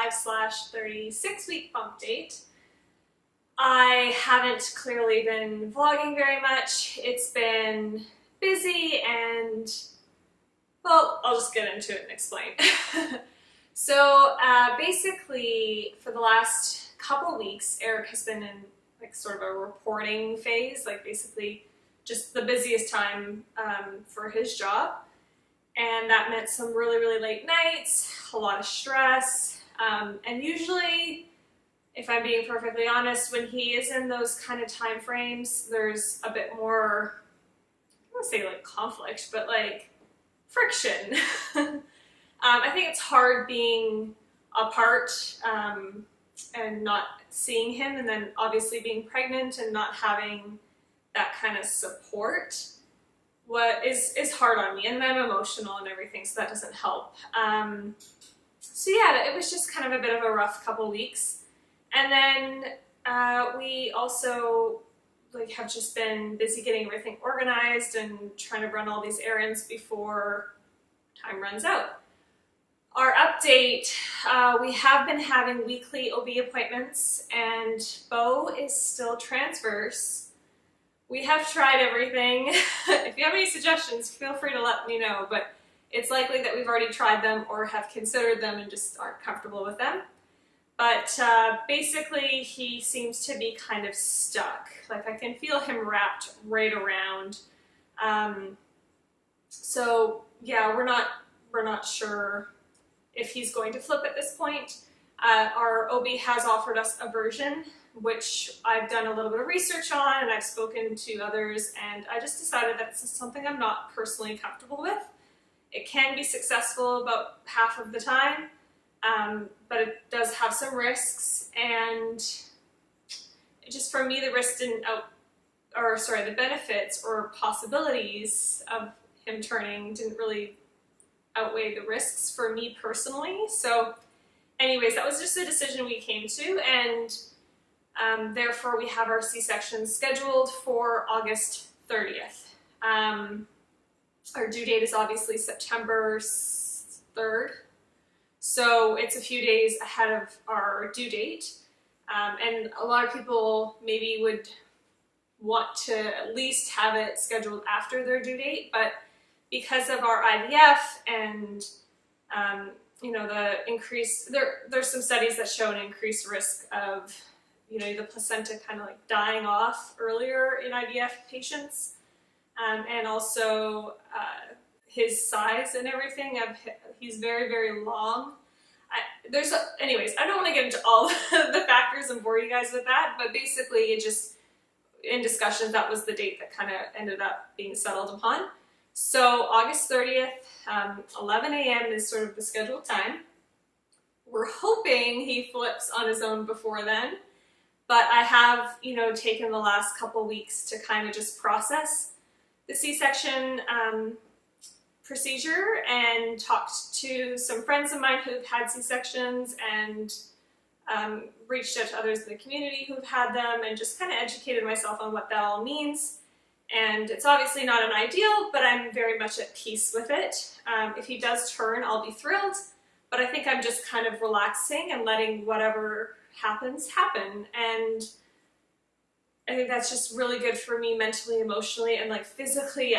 35/36 week bump date. I haven't clearly been vlogging very much. It's been busy and, well, I'll just get into it and explain. So basically for the last couple weeks, Eric has been in like sort of a reporting phase, like basically just the busiest time for his job. And that meant some really, really late nights, a lot of stress, and usually, if I'm being perfectly honest, when he is in those kind of time frames, there's a bit more, I don't want to say like conflict, but like friction. I think it's hard being apart and not seeing him, and then obviously being pregnant and not having that kind of support. What is hard on me, and I'm emotional and everything, so that doesn't help. So yeah, it was just kind of a bit of a rough couple weeks. And then we also like have just been busy getting everything organized and trying to run all these errands before time runs out. Our update, we have been having weekly OB appointments, and Bo is still transverse. We have tried everything. If you have any suggestions, feel free to let me know, but it's likely that we've already tried them or have considered them and just aren't comfortable with them. But basically, he seems to be kind of stuck. Like, I can feel him wrapped right around. So yeah, we're not sure if he's going to flip at this point. Our OB has offered us a version, which I've done a little bit of research on, and I've spoken to others, and I just decided that it's something I'm not personally comfortable with. It can be successful about half of the time, but it does have some risks, and just for me, the risks the benefits or possibilities of him turning didn't really outweigh the risks for me personally. So anyways, that was just a decision we came to, and therefore we have our C-section scheduled for August 30th. Our due date is obviously September 3rd, so it's a few days ahead of our due date. And a lot of people maybe would want to at least have it scheduled after their due date, but because of our IVF and you know, the increase, there's some studies that show an increased risk of, you know, the placenta kind of like dying off earlier in IVF patients, and also his size and everything. He's very, very long. Anyways, I don't want to get into all the factors and bore you guys with that, but basically it just, in discussions, that was the date that kind of ended up being settled upon. So August 30th, 11 a.m. is sort of the scheduled time. We're hoping he flips on his own before then, but I have, you know, taken the last couple weeks to kind of just process the C-section procedure and talked to some friends of mine who've had C-sections and reached out to others in the community who've had them and just kind of educated myself on what that all means. And it's obviously not an ideal, but I'm very much at peace with it. If he does turn, I'll be thrilled, but I think I'm just kind of relaxing and letting whatever happens happen. And I think that's just really good for me mentally, emotionally, and like physically.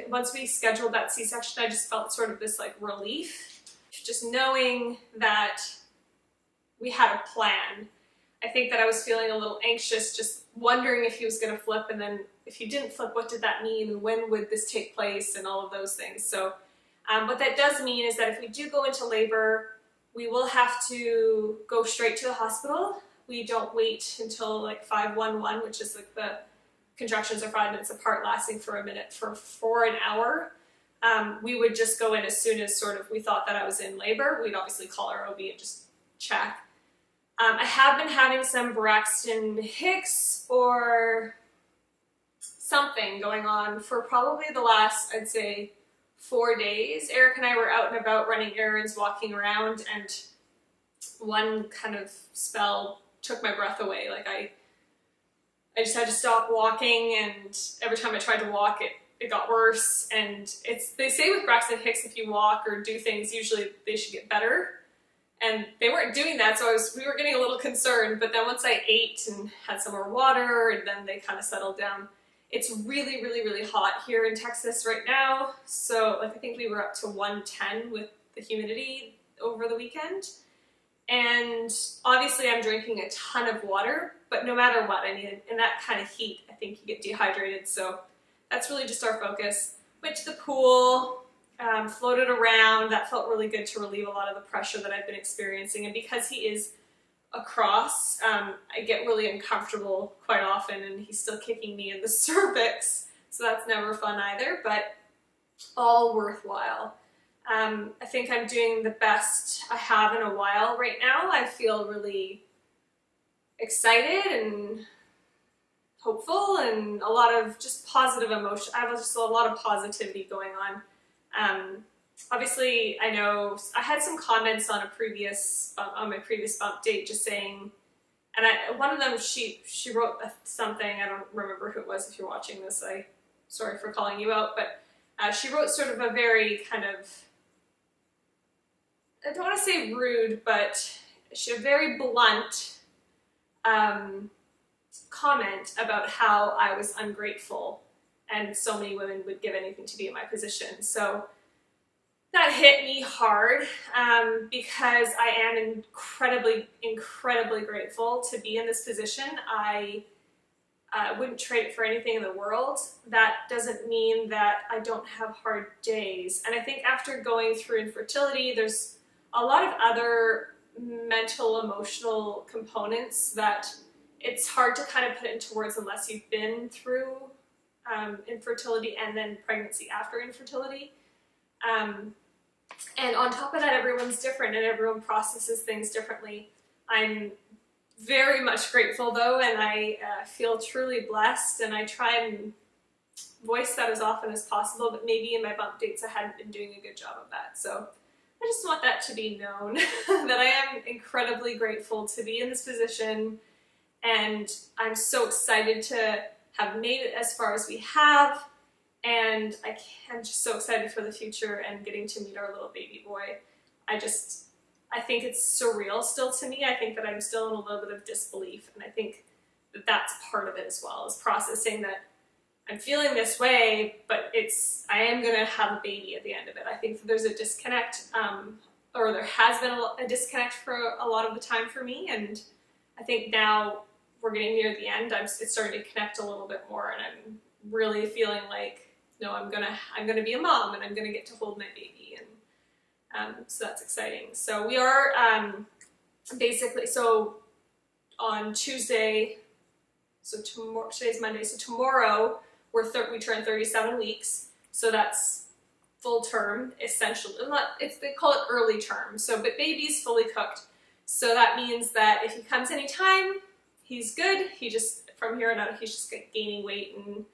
Once we scheduled that C-section, I just felt sort of this like relief, just knowing that we had a plan. I think that I was feeling a little anxious, just wondering if he was going to flip, and then if he didn't flip, what did that mean? When would this take place? And all of those things. So what that does mean is that if we do go into labor, we will have to go straight to the hospital. We don't wait until like 511, which is like the contractions are 5 minutes apart, lasting for a minute for an hour. We would just go in as soon as sort of we thought that I was in labor. We'd obviously call our OB and just check. I have been having some Braxton Hicks or something going on for probably the last, I'd say, 4 days. Eric and I were out and about running errands, walking around, and one kind of spell took my breath away. Like I just had to stop walking, and every time I tried to walk, it got worse. And they say with Braxton Hicks, if you walk or do things, usually they should get better. And they weren't doing that, so we were getting a little concerned. But then once I ate and had some more water, and then they kind of settled down. It's really, really, really hot here in Texas right now. So like I think we were up to 110 with the humidity over the weekend. And obviously I'm drinking a ton of water, but no matter what, I mean, in that kind of heat, I think you get dehydrated. So that's really just our focus. Went to the pool, floated around. That felt really good to relieve a lot of the pressure that I've been experiencing. And because he is across, I get really uncomfortable quite often, and he's still kicking me in the cervix. So that's never fun either, but all worthwhile. I think I'm doing the best I have in a while right now. I feel really excited and hopeful and a lot of just positive emotion. I have just a lot of positivity going on. Obviously, I know I had some comments on my previous Bumpdate just saying, and one of them, she wrote something, I don't remember who it was. If you're watching this, sorry for calling you out, but she wrote sort of a very kind of, I don't want to say rude, but a very blunt comment about how I was ungrateful and so many women would give anything to be in my position. So that hit me hard because I am incredibly, incredibly grateful to be in this position. I wouldn't trade it for anything in the world. That doesn't mean that I don't have hard days. And I think after going through infertility, there's a lot of other mental, emotional components that it's hard to kind of put into words unless you've been through infertility and then pregnancy after infertility. And on top of that, everyone's different and everyone processes things differently. I'm very much grateful though, and I feel truly blessed, and I try and voice that as often as possible, but maybe in my bump dates I hadn't been doing a good job of that. So I just want that to be known, that I am incredibly grateful to be in this position, and I'm so excited to have made it as far as we have, and I'm just so excited for the future and getting to meet our little baby boy. I think it's surreal still to me. I think that I'm still in a little bit of disbelief, and I think that that's part of it as well, is processing that I'm feeling this way, but I am going to have a baby at the end of it. I think that there's a disconnect, or there has been a disconnect for a lot of the time for me, and I think now we're getting near the end. It's starting to connect a little bit more, and I'm really feeling like, no, I'm gonna be a mom, and I'm gonna get to hold my baby, and so that's exciting. So we are basically, so on Tuesday, so tomorrow, today's Monday, so tomorrow we turn 37 weeks, so that's full term, essentially. They call it early term, so, but baby's fully cooked. So that means that if he comes anytime, he's good. He just, from here on out, he's just gaining weight and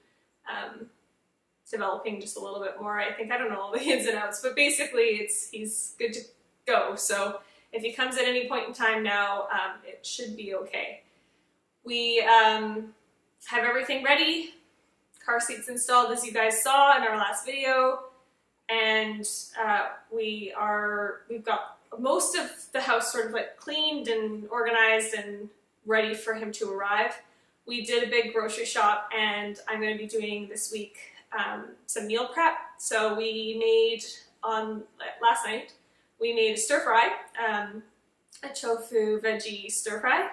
developing just a little bit more. I don't know all the ins and outs, but basically he's good to go. So if he comes at any point in time now, it should be okay. We have everything ready. Car seats installed, as you guys saw in our last video, and we've got most of the house sort of like cleaned and organized and ready for him to arrive. We did a big grocery shop, and I'm going to be doing this week some meal prep. So we made last night, we made a stir fry, a tofu veggie stir fry,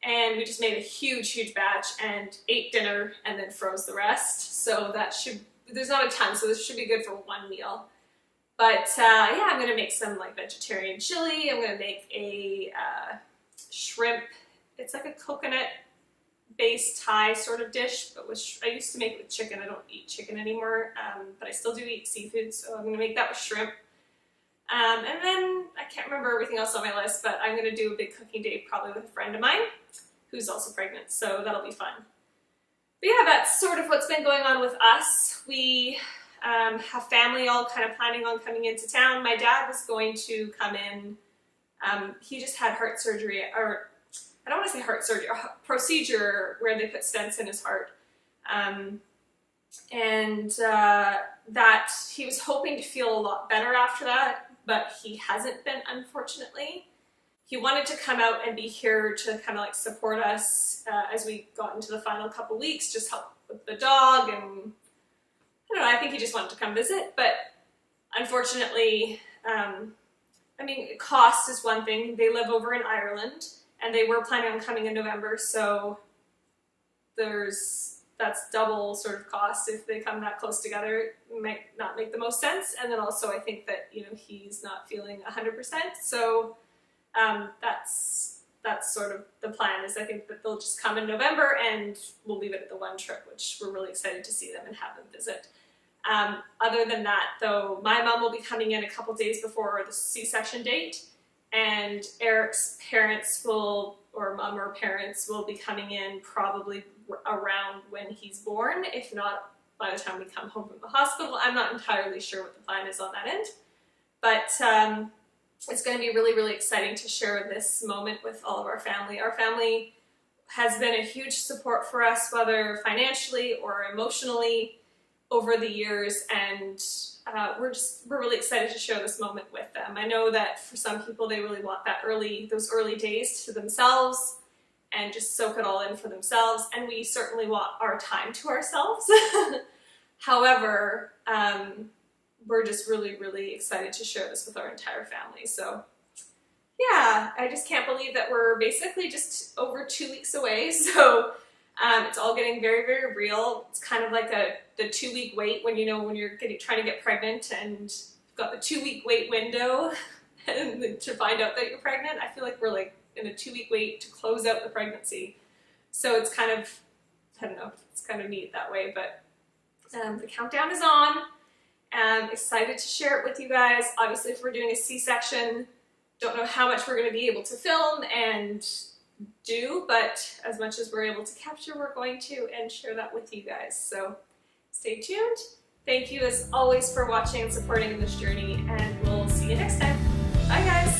and we just made a huge batch and ate dinner and then froze the rest. So there's not a ton, so this should be good for one meal. But yeah, I'm gonna make some like vegetarian chili. I'm gonna make a shrimp. It's like a coconut-based Thai sort of dish, but I used to make it with chicken. I don't eat chicken anymore, but I still do eat seafood, so I'm gonna make that with shrimp. And then I can't remember everything else on my list, but I'm gonna do a big cooking day probably with a friend of mine who's also pregnant, so that'll be fun. But yeah, that's sort of what's been going on with us. We have family all kind of planning on coming into town. My dad was going to come in. He just had heart surgery, or I don't want to say heart surgery, a procedure where they put stents in his heart. That he was hoping to feel a lot better after that, but he hasn't been, unfortunately. he wanted to come out and be here to kind of like support us as we got into the final couple weeks, just help with the dog, and I don't know, I think he just wanted to come visit, but unfortunately, I mean, cost is one thing. They live over in Ireland, and they were planning on coming in November, so that's double sort of cost if they come that close together. It might not make the most sense, and then also I think that, you know, he's not feeling 100%, so that's sort of the plan. Is I think that they'll just come in November, and we'll leave it at the one trip, which we're really excited to see them and have them visit. Other than that, though, my mom will be coming in a couple days before the C-section date, and Eric's parents will, or mom or parents, will be coming in probably around when he's born, if not by the time we come home from the hospital. I'm not entirely sure what the plan is on that end, but it's going to be really, really exciting to share this moment with all of our family. Our family has been a huge support for us, whether financially or emotionally, over the years, and we're really excited to share this moment with them. I know that for some people they really want those early days to themselves and just soak it all in for themselves, and we certainly want our time to ourselves. However, we're just really, really excited to share this with our entire family. So yeah, I just can't believe that we're basically just over 2 weeks away. So it's all getting very, very real. It's kind of like the 2-week wait when you're trying to get pregnant and you've got the 2-week wait window and to find out that you're pregnant. I feel like we're like in a 2-week wait to close out the pregnancy. So it's kind of, I don't know, it's kind of neat that way, but the countdown is on. I'm excited to share it with you guys. Obviously, if we're doing a C-section, don't know how much we're going to be able to film and do, but as much as we're able to capture, we're going to, and share that with you guys. So stay tuned. Thank you as always for watching and supporting this journey, and we'll see you next time. Bye guys.